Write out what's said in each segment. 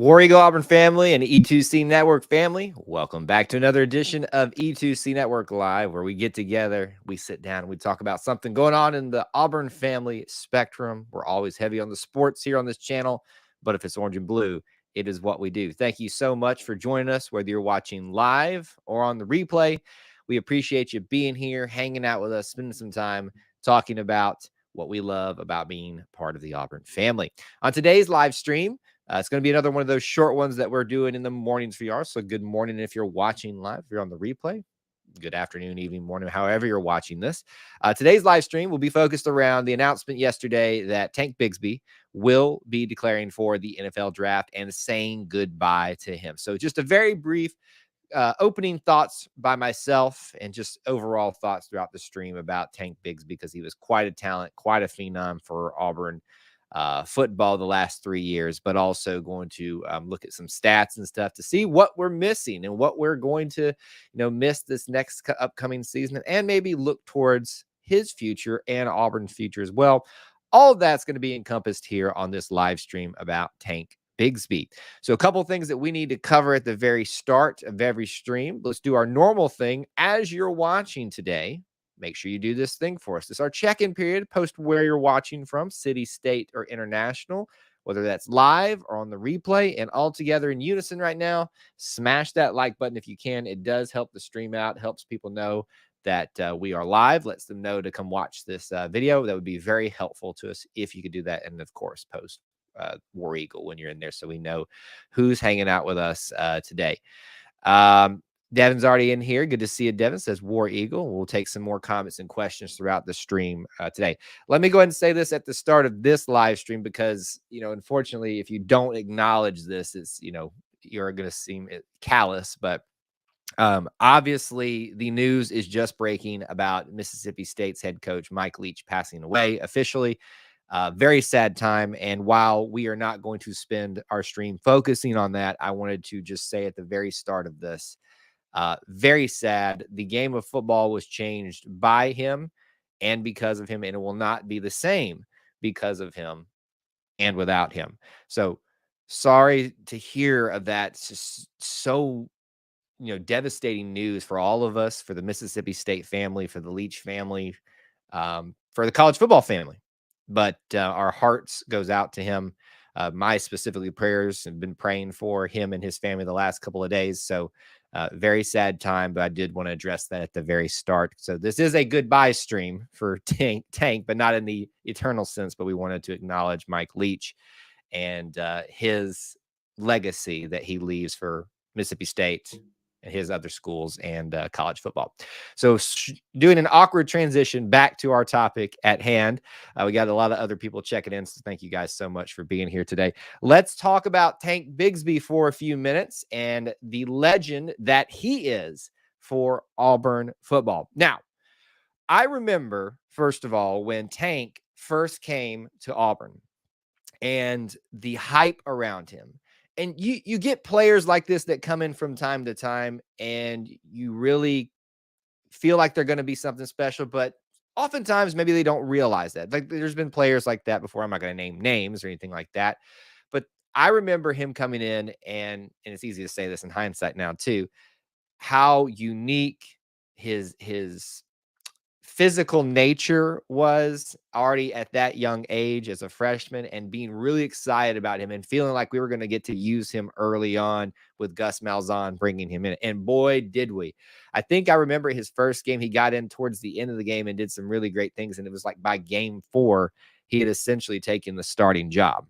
War Eagle Auburn family and E2C Network family, welcome back to another edition of E2C Network Live, where we get together, we sit down, and we talk about something going on in the Auburn family spectrum. We're always heavy on the sports here on this channel, but if it's orange and blue, it is what we do. Thank you so much for joining us, whether you're watching live or on the replay. We appreciate you being here, hanging out with us, spending some time talking about what we love about being part of the Auburn family. On today's live stream, it's going to be another one of those short ones that we're doing in the mornings for y'all. So good morning if you're watching live. If you're on the replay, good afternoon, evening, morning, however you're watching this. Today's live stream will be focused around the announcement yesterday that Tank Bigsby will be declaring for the NFL draft and saying goodbye to him. So just a very brief opening thoughts by myself and just overall thoughts throughout the stream about Tank Bigsby, because he was quite a talent, quite a phenom for Auburn football the last 3 years, but also going to look at some stats and stuff to see what we're missing and what we're going to, miss this next upcoming season, and maybe look towards his future and Auburn's future as well. All of that's going to be encompassed here on this live stream about Tank Bigsby. So a couple things that we need to cover at the very start of every stream. Let's do our normal thing as you're watching today. Make sure you do this thing for us. This is our check-in period. Post where you're watching from, city, state, or international, whether that's live or on the replay, and all together in unison right now. Smash that like button if you can. It does help the stream out, helps people know that we are live, lets them know to come watch this video. That would be very helpful to us if you could do that. And of course, post War Eagle when you're in there so we know who's hanging out with us today. Devin's already in here. Good to see you, Devin. Says War Eagle. We'll take some more comments and questions throughout the stream today. Let me go ahead and say this at the start of this live stream because, unfortunately, if you don't acknowledge this, it's, you're going to seem callous. But obviously, the news is just breaking about Mississippi State's head coach, Mike Leach, passing away officially. Very sad time. And while we are not going to spend our stream focusing on that, I wanted to just say at the very start of this, very sad. The game of football was changed by him and because of him, and it will not be the same because of him and without him. So sorry to hear of that. It's just so, devastating news for all of us, for the Mississippi State family, for the Leach family, for the college football family. But our hearts goes out to him. My specifically prayers have been praying for him and his family the last couple of days. So very sad time, but I did want to address that at the very start. So this is a goodbye stream for Tank, but not in the eternal sense. But we wanted to acknowledge Mike Leach and his legacy that he leaves for Mississippi State and his other schools and college football. So doing an awkward transition back to our topic at hand. We got a lot of other people checking in, so thank you guys so much for being here today. Let's talk about Tank Bigsby for a few minutes and the legend that he is for Auburn football. Now, I remember, first of all, when Tank first came to Auburn and the hype around him. And you get players like this that come in from time to time and you really feel like they're going to be something special, but oftentimes maybe they don't realize that. Like there's been players like that before. I'm not going to name names or anything like that. But I remember him coming in and it's easy to say this in hindsight now too, how unique his physical nature was already at that young age as a freshman, and being really excited about him and feeling like we were going to get to use him early on with Gus Malzahn bringing him in. And boy, did we. I think I remember his first game, he got in towards the end of the game and did some really great things. And it was like by game 4, he had essentially taken the starting job.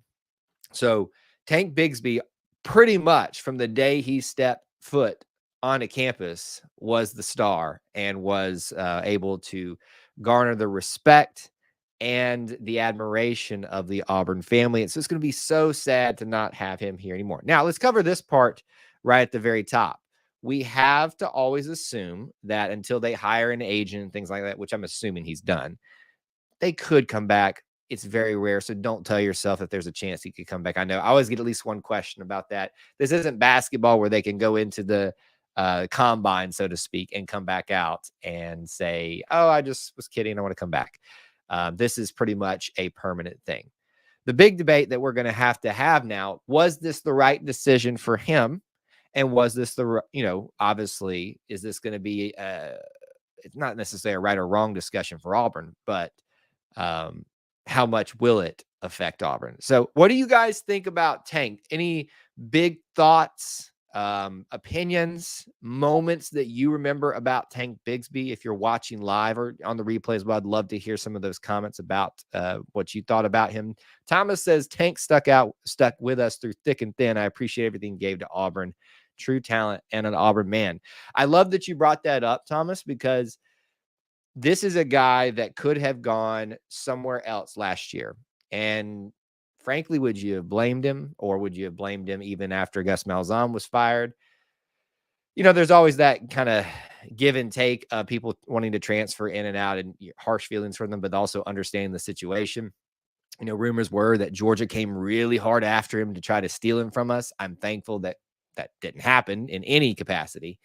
So Tank Bigsby, pretty much from the day he stepped foot on a campus, was the star and was able to garner the respect and the admiration of the Auburn family. And so it's going to be so sad to not have him here anymore. Now, let's cover this part right at the very top. We have to always assume that until they hire an agent and things like that, which I'm assuming he's done, they could come back. It's very rare, so don't tell yourself that there's a chance he could come back. I know I always get at least one question about that. This isn't basketball where they can go into the combine, so to speak, and come back out and say, oh, I just was kidding, I want to come back. This is pretty much a permanent thing. The big debate that we're going to have now, was this the right decision for him? And was this obviously, is this going to be, it's not necessarily a right or wrong discussion for Auburn, but um, how much will it affect Auburn? So what do you guys think about Tank? Any big thoughts, opinions, moments that you remember about Tank Bigsby? If you're watching live or on the replays, well, I'd love to hear some of those comments about what you thought about him. Thomas says Tank stuck with us through thick and thin. I appreciate everything he gave to Auburn. True talent and an Auburn man. I love that you brought that up, Thomas, because this is a guy that could have gone somewhere else last year. And frankly, would you have blamed him, or would you have blamed him even after Gus Malzahn was fired? There's always that kind of give and take of people wanting to transfer in and out, and harsh feelings for them, but also understanding the situation. Rumors were that Georgia came really hard after him to try to steal him from us. I'm thankful that that didn't happen in any capacity.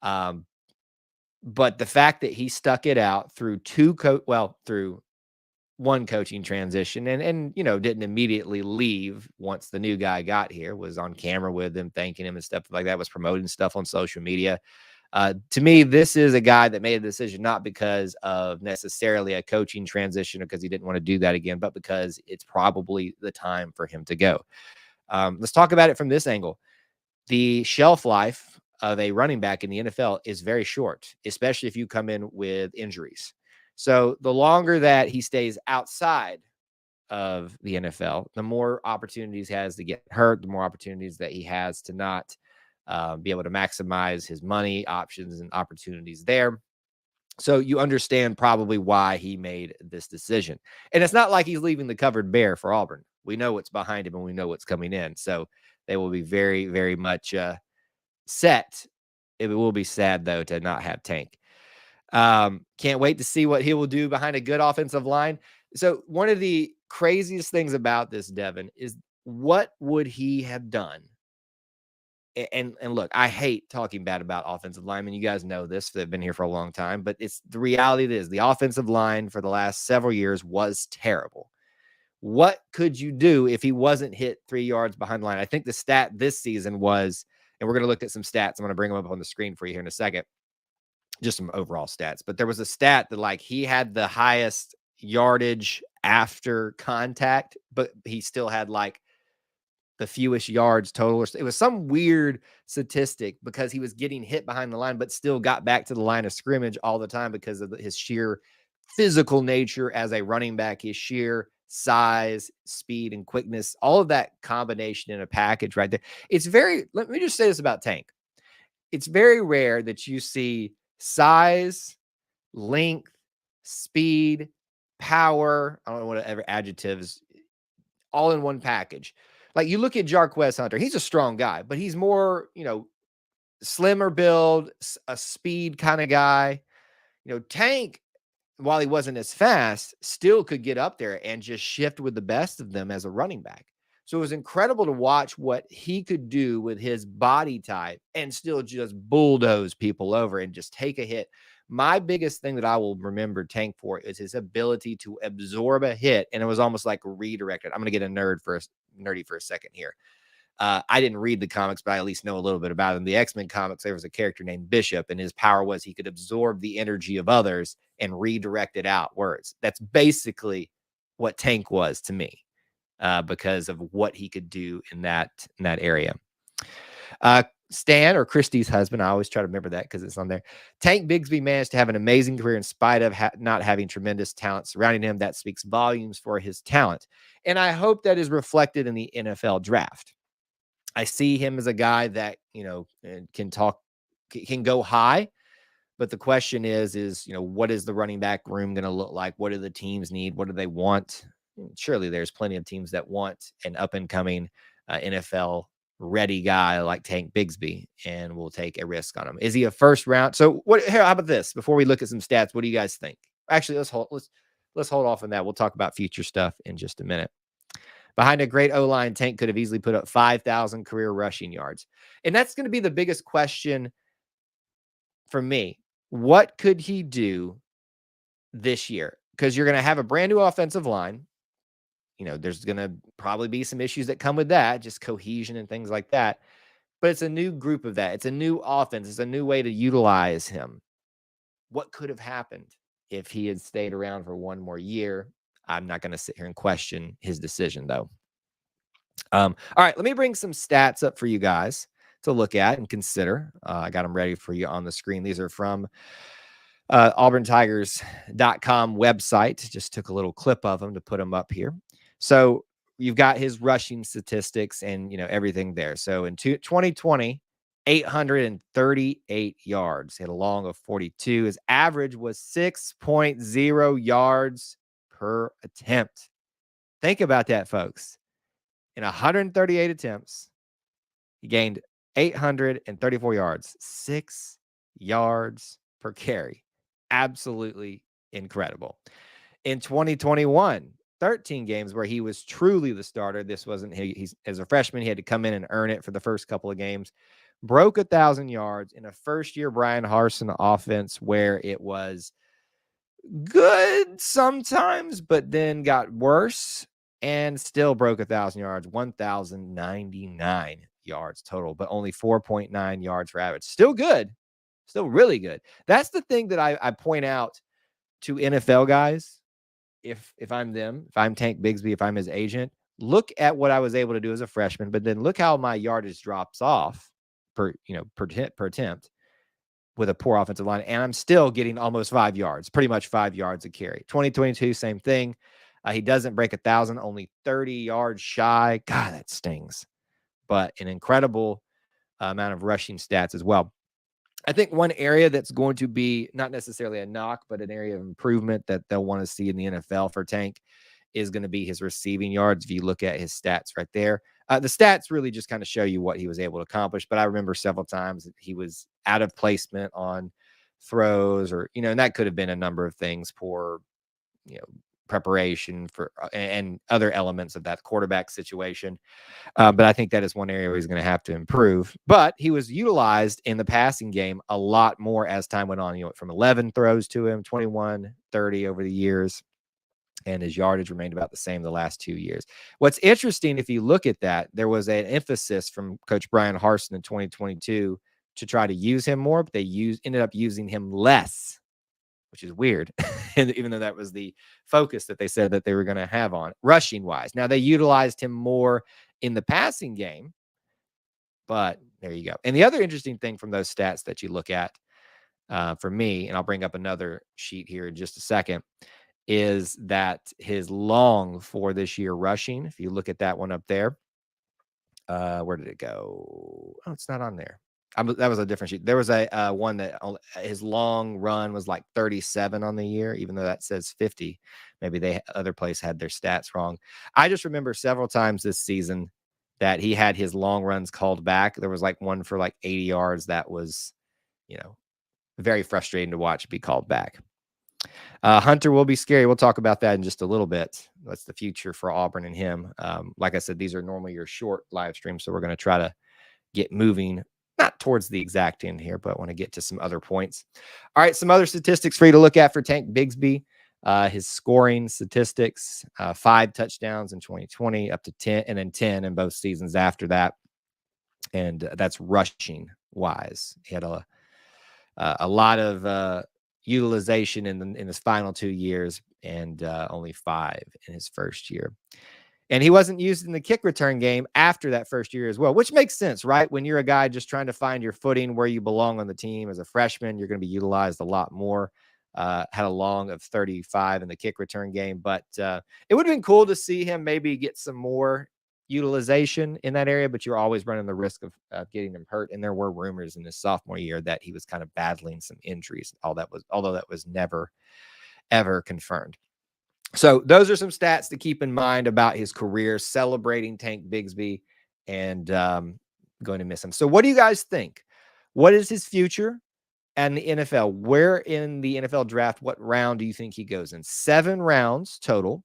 But the fact that he stuck it out through through one coaching transition and didn't immediately leave once the new guy got here, was on camera with him, thanking him and stuff like that, was promoting stuff on social media. To me, this is a guy that made a decision not because of necessarily a coaching transition or because he didn't want to do that again, but because it's probably the time for him to go. Let's talk about it from this angle. The shelf life of a running back in the NFL is very short, especially if you come in with injuries. So the longer that he stays outside of the NFL, the more opportunities he has to get hurt, the more opportunities that he has to not be able to maximize his money options and opportunities there. So you understand probably why he made this decision. And it's not like he's leaving the covered bare for Auburn. We know what's behind him and we know what's coming in. So they will be very, very much set. It will be sad, though, to not have Tank. Can't wait to see what he will do behind a good offensive line. So one of the craziest things about this, Devin, is what would he have done? And look, I hate talking bad about offensive linemen. You guys know this. They've been here for a long time, but it's the reality. It is the offensive line for the last several years was terrible. What could you do if he wasn't hit 3 yards behind the line? I think the stat this season was, and we're going to look at some stats. I'm going to bring them up on the screen for you here in a second. Just some overall stats. But there was a stat that he had the highest yardage after contact, but he still had the fewest yards total. It was some weird statistic because he was getting hit behind the line, but still got back to the line of scrimmage all the time because of his sheer physical nature as a running back, his sheer size, speed, and quickness, all of that combination in a package right there. Let me just say this about Tank. It's very rare that you see size, length, speed, power, I don't know whatever adjectives, all in one package. Like you look at Jarquez Hunter, he's a strong guy, but he's more, slimmer build, a speed kind of guy. Tank, while he wasn't as fast, still could get up there and just shift with the best of them as a running back. So it was incredible to watch what he could do with his body type and still just bulldoze people over and just take a hit. My biggest thing that I will remember Tank for is his ability to absorb a hit, and it was almost like redirected. I'm going to get nerdy for a second here. I didn't read the comics, but I at least know a little bit about him. The X-Men comics, there was a character named Bishop, and his power was he could absorb the energy of others and redirect it outwards. That's basically what Tank was to me, because of what he could do in that area. Stan, or Christie's husband, I always try to remember that because it's on there. Tank Bigsby managed to have an amazing career in spite of not having tremendous talent surrounding him. That speaks volumes for his talent. And I hope that is reflected in the NFL draft. I see him as a guy that, can go high, but the question is, what is the running back room going to look like? What do the teams need? What do they want? Surely there's plenty of teams that want an up and coming NFL ready guy like Tank Bigsby, and will take a risk on him. Is he a first round? So how about this? Before we look at some stats, what do you guys think? Actually, let's hold off on that. We'll talk about future stuff in just a minute. Behind a great O-line, Tank could have easily put up 5,000 career rushing yards. And that's going to be the biggest question for me. What could he do this year? Because you're going to have a brand new offensive line. there's going to probably be some issues that come with that, just cohesion and things like that. But it's a new group of that. It's a new offense. It's a new way to utilize him. What could have happened if he had stayed around for one more year? I'm not going to sit here and question his decision, though. All right, let me bring some stats up for you guys to look at and consider. I got them ready for you on the screen. These are from auburntigers.com website. Just took a little clip of them to put them up here. So you've got his rushing statistics and, everything there. So in 2020, 838 yards, hit a long of 42. His average was 6.0 yards per attempt. Think about that, folks. In 138 attempts, he gained 834 yards, 6 yards per carry. Absolutely incredible. In 2021, 13 games where he was truly the starter. This wasn't he's as a freshman, he had to come in and earn it for the first couple of games. Broke 1,000 yards in a first-year Brian Harsin offense where it was good sometimes, but then got worse and still broke 1,000 yards, 1,099 yards total, but only 4.9 yards for average. Still good, still really good. That's the thing that I point out to NFL guys. If I'm them, if I'm Tank Bigsby, if I'm his agent, look at what I was able to do as a freshman, but then look how my yardage drops off per attempt with a poor offensive line, and I'm still getting almost 5 yards, pretty much 5 yards a carry. 2022, same thing. He doesn't break 1,000, only 30 yards shy. God, that stings. But an incredible amount of rushing stats as well. I think one area that's going to be not necessarily a knock, but an area of improvement that they'll want to see in the NFL for Tank is going to be his receiving yards. If you look at his stats right there, the stats really just kind of show you what he was able to accomplish. But I remember several times that he was out of placement on throws or, and that could have been a number of things, poor, preparation for and other elements of that quarterback situation. But I think that is one area where he's going to have to improve. But he was utilized in the passing game a lot more as time went on. From 11 throws to him, 21, 30 over the years. And his yardage remained about the same the last 2 years. What's interesting, if you look at that, there was an emphasis from Coach Brian Harsin in 2022 to try to use him more, but they ended up using him less, which is weird, and even though that was the focus that they said that they were going to have on rushing wise. Now they utilized him more in the passing game, but there you go. And the other interesting thing from those stats that you look at for me, and I'll bring up another sheet here in just a second, is that his long for this year rushing, if you look at that one up there, where did it go? Oh, it's not on there. That was a different sheet. There was a one that his long run was like 37 on the year, even though that says 50. Maybe other place had their stats wrong. I just remember several times this season that he had his long runs called back. There was like one for like 80 yards that was, very frustrating to watch be called back. Hunter will be scary. We'll talk about that in just a little bit. That's the future for Auburn and him. Like I said, these are normally your short live streams, so we're going to try to get moving, not towards the exact end here, but I want to get to some other points. All right, some other statistics for you to look at for Tank Bigsby. His scoring statistics, 5 touchdowns in 2020, up to 10, and then 10 in both seasons after that. And that's rushing wise. He had a lot of utilization in his final 2 years and only 5 in his first year. And he wasn't used in the kick return game after that first year as well, which makes sense, right? When you're a guy just trying to find your footing where you belong on the team as a freshman, you're going to be utilized a lot more. Had a long of 35 in the kick return game, but it would have been cool to see him maybe get some more utilization in that area, but you're always running the risk of getting him hurt. And there were rumors in his sophomore year that he was kind of battling some injuries. Although that was never, ever confirmed. So those are some stats to keep in mind about his career, celebrating Tank Bigsby and going to miss him. So what do you guys think? What is his future and the NFL? Where in the NFL draft, what round do you think he goes in? 7 rounds total.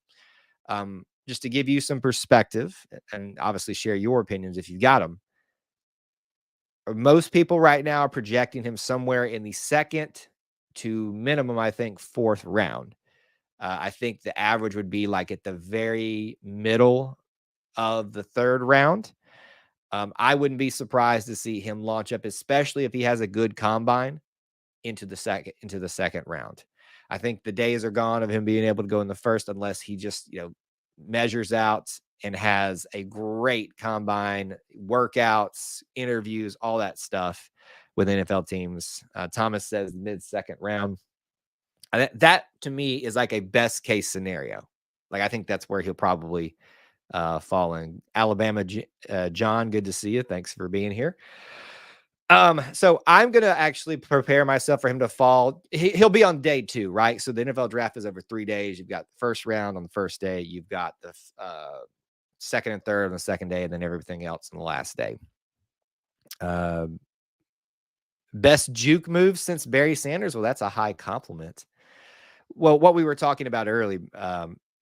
Just to give you some perspective and obviously share your opinions if you've got them. Most people right now are projecting him somewhere in the 2nd to minimum, I think, 4th round. I think the average would be like at the very middle of the third round. I wouldn't be surprised to see him launch up, especially if he has a good combine into the second round. I think the days are gone of him being able to go in the first unless he just, measures out and has a great combine, workouts, interviews, all that stuff with NFL teams. Thomas says mid-second round. That to me is like a best case scenario. Like I think that's where he'll probably fall in. Alabama, John, good to see you. Thanks for being here. So I'm gonna actually prepare myself for him to fall. He'll be on day 2, right? So the NFL draft is over 3 days. You've got the first round on the first day. You've got the second and third on the second day, and then everything else on the last day. Best juke move since Barry Sanders? Well, that's a high compliment. Well, what we were talking about early,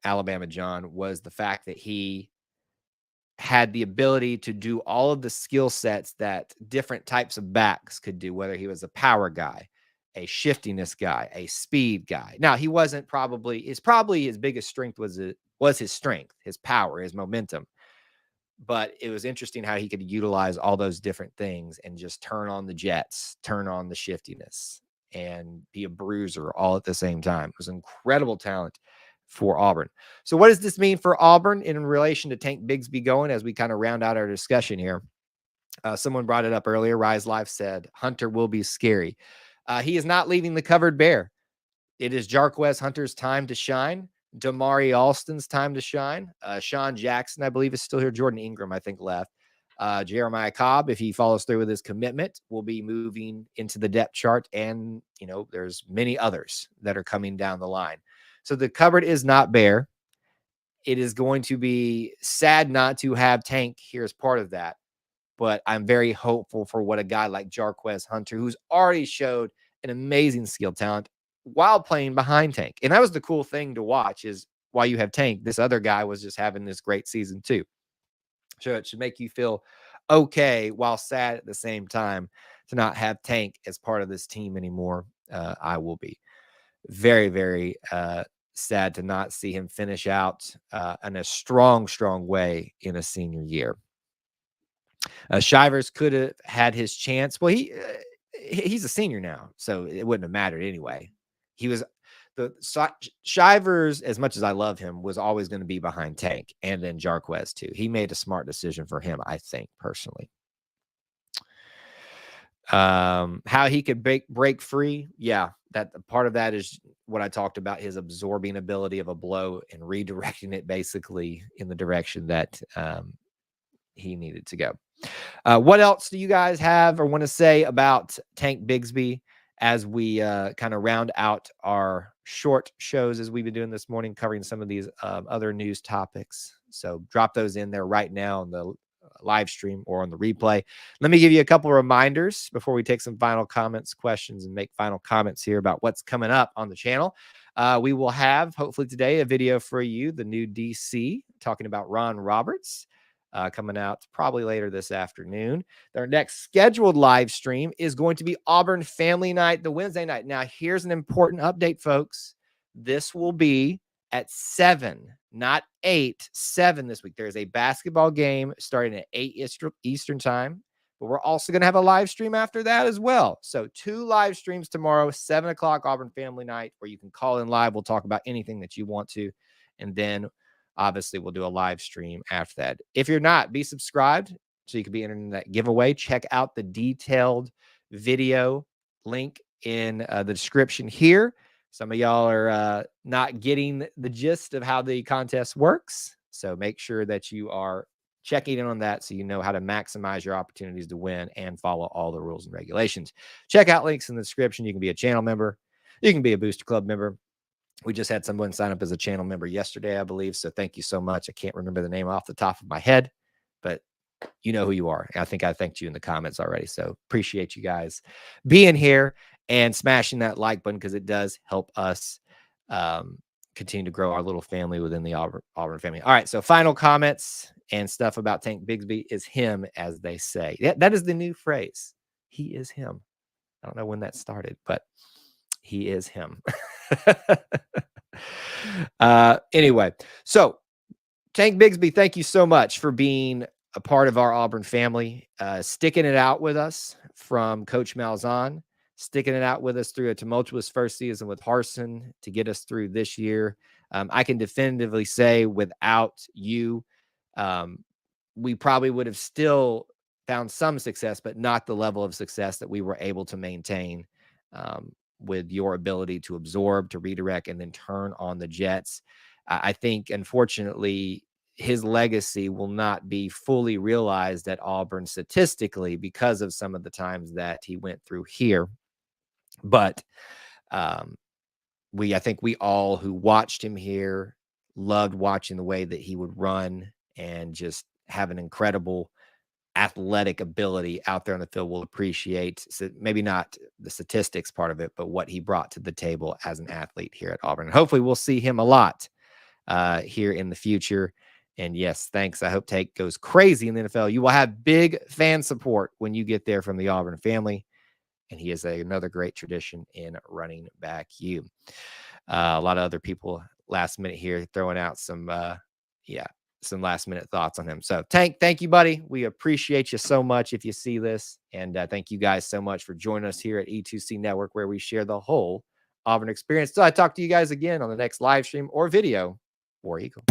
Alabama John, was the fact that he had the ability to do all of the skill sets that different types of backs could do, whether he was a power guy, a shiftiness guy, a speed guy. Now, he wasn't probably his biggest strength was his strength, his power, his momentum. But it was interesting how he could utilize all those different things and just turn on the jets, turn on the shiftiness, and be a bruiser all at the same time. It was incredible talent for Auburn. So what does this mean for Auburn in relation to Tank Bigsby going as we kind of round out our discussion here? Someone brought it up earlier. Rise Life said, Hunter will be scary. He is not leaving the covered bear. It is Jarquez Hunter's time to shine. Damari Alston's time to shine. Sean Jackson, I believe, is still here. Jordan Ingram, I think, left. Jeremiah Cobb, if he follows through with his commitment, will be moving into the depth chart. And, there's many others that are coming down the line. So the cupboard is not bare. It is going to be sad not to have Tank here as part of that. But I'm very hopeful for what a guy like Jarquez Hunter, who's already showed an amazing skill talent while playing behind Tank. And that was the cool thing to watch is while you have Tank, this other guy was just having this great season too. So it should make you feel okay while sad at the same time to not have Tank as part of this team anymore. I will be very, very sad to not see him finish out in a strong way in a senior year. Shivers could have had his chance. Well, he's a senior now, so it wouldn't have mattered anyway. He was Shivers, as much as I love him, was always going to be behind Tank and then Jarquez too. He made a smart decision for him, I think, personally. How he could break free. Yeah, that part of that is what I talked about, his absorbing ability of a blow and redirecting it basically in the direction that he needed to go. What else do you guys have or want to say about Tank Bigsby as we kind of round out our short shows as we've been doing this morning, covering some of these other news topics? So drop those in there right now on the live stream or on the replay. Let me give you a couple of reminders before we take some final comments, questions, and make final comments here about what's coming up on the channel. We will have, hopefully today, a video for you, the new DC, talking about Ron Roberts. Coming out probably later this afternoon. Their next scheduled live stream is going to be Auburn Family Night, the Wednesday night. Now, here's an important update, folks. This will be at 7, not 8, 7 this week. There's a basketball game starting at 8 Eastern time, but we're also going to have a live stream after that as well. So 2 live streams tomorrow, 7 o'clock Auburn Family Night, where you can call in live. We'll talk about anything that you want to. And then obviously, we'll do a live stream after that. If you're not, be subscribed so you can be entered in that giveaway. Check out the detailed video link in the description here. Some of y'all are not getting the gist of how the contest works. So make sure that you are checking in on that so you know how to maximize your opportunities to win and follow all the rules and regulations. Check out links in the description. You can be a channel member. You can be a Booster Club member. We just had someone sign up as a channel member yesterday, I believe. So thank you so much. I can't remember the name off the top of my head, but you know who you are. I think I thanked you in the comments already. So appreciate you guys being here and smashing that like button because it does help us continue to grow our little family within the Auburn family. All right. So final comments and stuff about Tank Bigsby is him, as they say. That is the new phrase. He is him. I don't know when that started, but he is him. Anyway, so Tank Bigsby, thank you so much for being a part of our Auburn family, sticking it out with us from Coach Malzahn, sticking it out with us through a tumultuous first season with Harsin to get us through this year. I can definitively say without you, um, we probably would have still found some success, but not the level of success that we were able to maintain with your ability to absorb, to redirect, and then turn on the Jets. I think, unfortunately, his legacy will not be fully realized at Auburn statistically because of some of the times that he went through here. But um, I think we all who watched him here loved watching the way that he would run and just have an incredible athletic ability out there on the field. Will appreciate, so maybe not the statistics part of it, but what he brought to the table as an athlete here at Auburn. And hopefully we'll see him a lot here in the future. And yes, thanks. I hope Take goes crazy in the NFL. You will have big fan support when you get there from the Auburn family. And he is another great tradition in running back you. A lot of other people last minute here throwing out some last minute thoughts on him. So Tank, thank you, buddy. We appreciate you so much if you see this. And thank you guys so much for joining us here at E2C Network, where we share the whole Auburn experience. So I talk to you guys again on the next live stream or video. War Eagle.